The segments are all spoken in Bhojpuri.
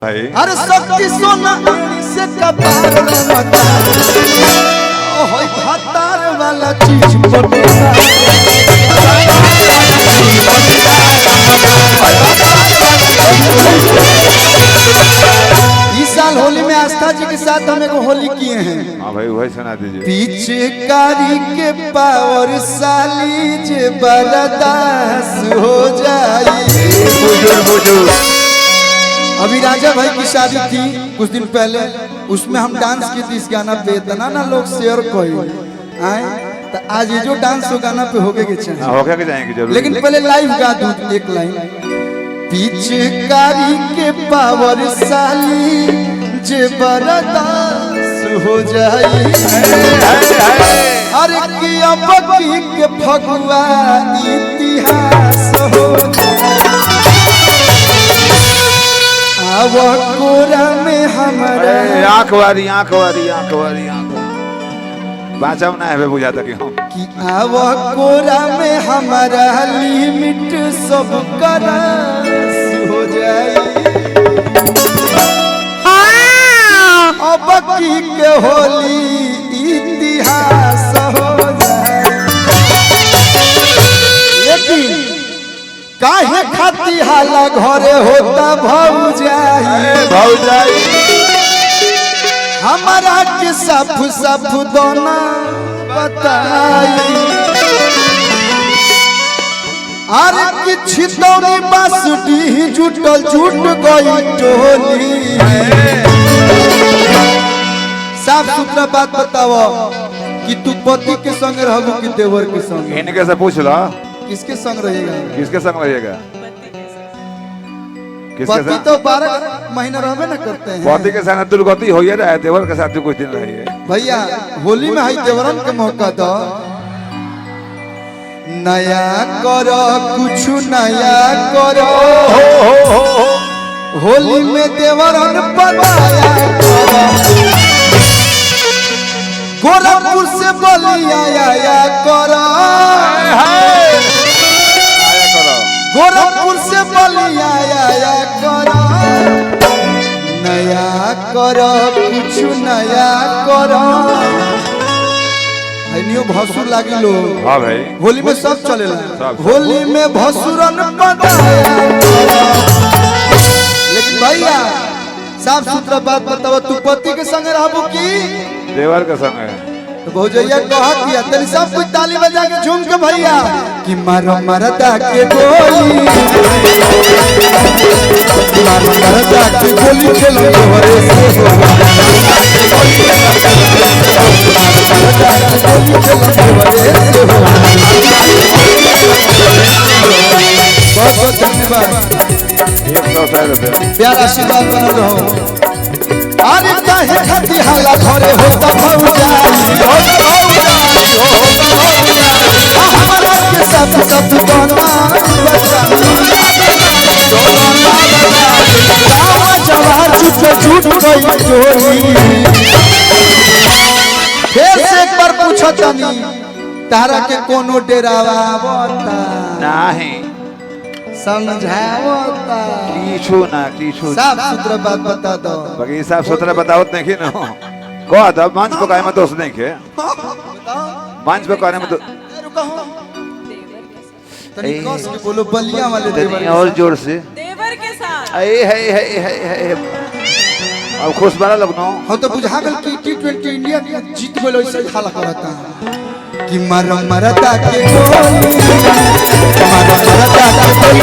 अरे शक्ति सोना से कपार रमता होय भातार वाला चीज बनता इस साल होली में आस्था जी के साथ हम एक होली किए हैं। हाँ भाई वही सुना दीजिए। पीछे कारी के पावर साली जे बर्दास हो जाए। अभी राजा भाई की शादी थी कुछ दिन पहले, उसमें हम डांस किए थे इस गाना पे, इतना ना लोग शेयर कोई आए तो आज ये जो डांस हो गाना पे होके के चाहिए, होके के जाएंगे जरूर, लेकिन पहले लाइव गा दूं एक लाइन। पीछे कारी के पावर साली जे बर्दास हो जाए। अरे की अब के फगुआ इतिहास हो जाए। अब कोरा में हमारा आंख वारी बाँचब ना है बुझाता कि हम कि अब कोरा में हमारा लिमिट सब करास हो जाए। अब की के होली इतिहास हो जाए। लेकिन काहे खाती हाला घरे होता भौजाई हमारा के साफ साफ दोना बताई। अरे कि छितौनी बासुटी जुटल जुट गई टोली। साफ सुथरा बात बताओ कि तू पति के संग रहबू कि देवर के संग? इनके से पूछ लो किसके संग रहेगा? किसके संग रहेगा? पति तो 12 महीना रहबे ना करते हैं। पति के साथ दुर्गति हो रहा है, देवर के साथ कुछ दिन रही है। भैया होली में हाई देवरन के मौका दो, नया करो कुछ नया करो। होली में देवरन बनाया करो। गोरखपुर से बलिया आया करो। गोरखपुर से बलिया आया करो। नया करो कुछ नया करो। नियो भसुर लागी लो। हाँ भाई होली में सब चलेला। होली में भसुरन बनाया करो। लेकिन भैया साफ सुथरा बात बताओ, तू पति के संग रहबू की देवर के संग है? तो भौजैया कहा किया तेरी सब कुछ ताली बजा के झूम के भैया कि मारो मरदा के गोली, मारो मरदा के गोली चलो तोहरे से हो। बहुत बहुत धन्यवाद, 100 रुपया प्यार आशीर्वाद बना रहो। अरे काहे खाती हाला घरे होता भौजाई हमारा के सब सब बना जवान झूठ गई चोरी। फिर से एक बार पूछो तनी तारा के कोनो डेरावा बता नहीं समझावता कीछू साफ सुथरा बात बता दो। बाकी साफ सुथरा बताओ नहीं ना कह दो मंच पे काहे में दोस्त नहीं के मंच पे कहने में तो तनी कस के बोलो बलिया वाले देवर और जोर से देवर के साथ है अब खुश बड़ा लगनो हो तो बुझा गल कि T20 इंडिया जीत गइल ऐसे हाला करता कि मारो मरदा के गोली, मारो मरदा के गोली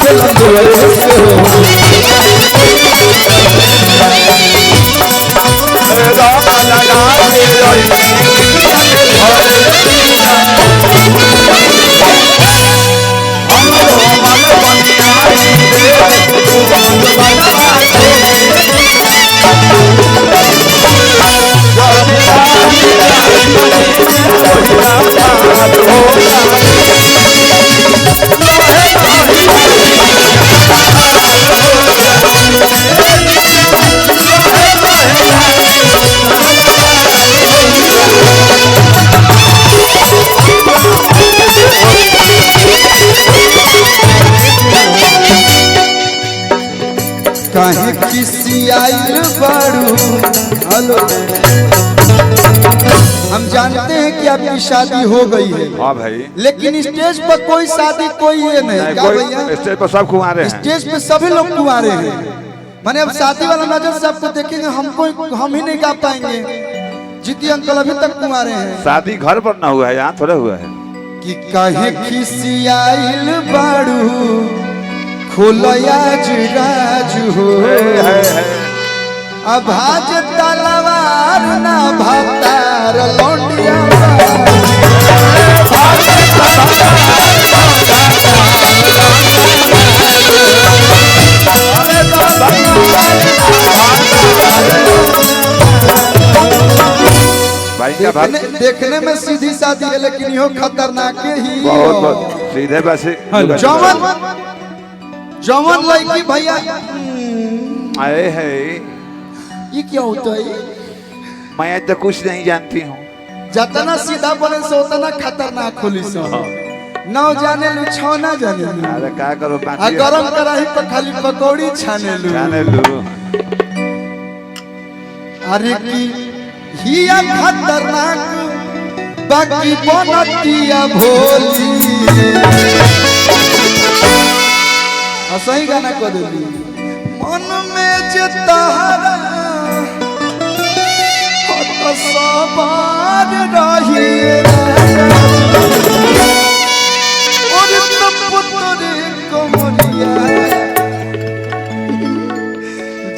चलो देवरे से हो काहे खिसियाइल बारू। हेलो, हम जानते हैं कि आपकी शादी हो गई है। हाँ भाई, लेकिन स्टेज पर कोई शादी कोई ये नहीं क्या भैया? स्टेज पर सब कुंवारे हैं। स्टेज पे सभी लोग कुंवारे हैं। माने अब शादी वाला नजर से आपको देखेंगे, हम ही नहीं गा पाएंगे। जीती अंकल अभी तक कुंवारे हैं। शादी घर पर ना हुआ है, यहाँ थोड़ा हुआ है। कि काहे खिसियाइल बारू, खोलया राज हो। अभाज तलवार ना भातार लौंडिया भाई क्या बात, देखने में सीधी सादी है लेकिन यो खतरनाक ही बहुत सीधे बसे। जवन लड़की भैया आए है, ये क्या होता है? मैं तो कुछ नहीं जानती हूँ। जतना सीधा बोले से उतना खतरनाक होली से। नौ जाने लू छौ ना जाने लू। अरे क्या करो, आ गरम कराही पर खाली पकौड़ी छाने लू। जाने लू। अरे की हिया खतरनाक बाकी बनतिया भोली। सही गाना को देली मन में जे तहरा हत सवार रही और पुतरे कमरिया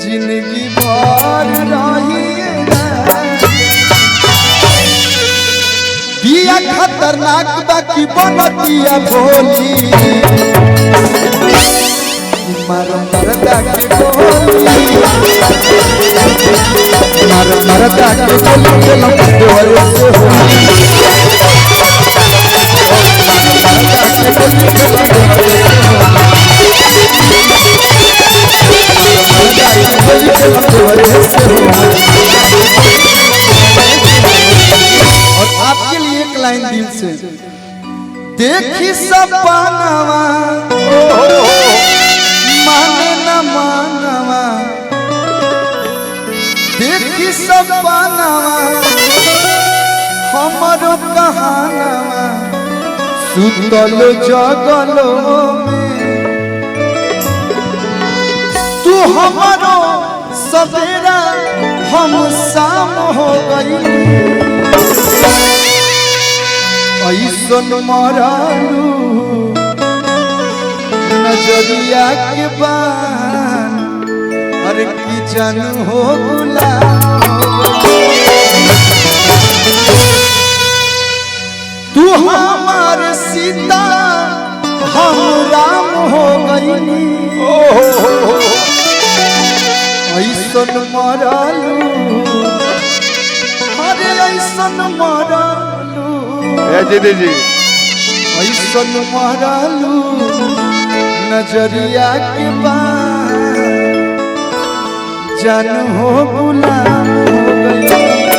जिंदगी भर रही। बिया खतरनाक बाकी बनतिया भोली। मरदा के बोली, मरदा के बोली दोहरे से होली। और आपके लिए एक लाइन दिल से, देखी सपनावा माने न मानवा, देखी सपनावा हमारो कहानवा, सुतल जगलो में तू हमारो सवेरा हम शाम हो गई। ऐसन मरालू नजरिया के बान, अरे की जानू हो गुलाम हो गई। तू हमारे सीता हम राम हो गई। ऐसन मरालू, अरे ऐसन मरालू, जी जी, ऐसन मरालू नजरिया के बाद जान हो गुलाम हो गई।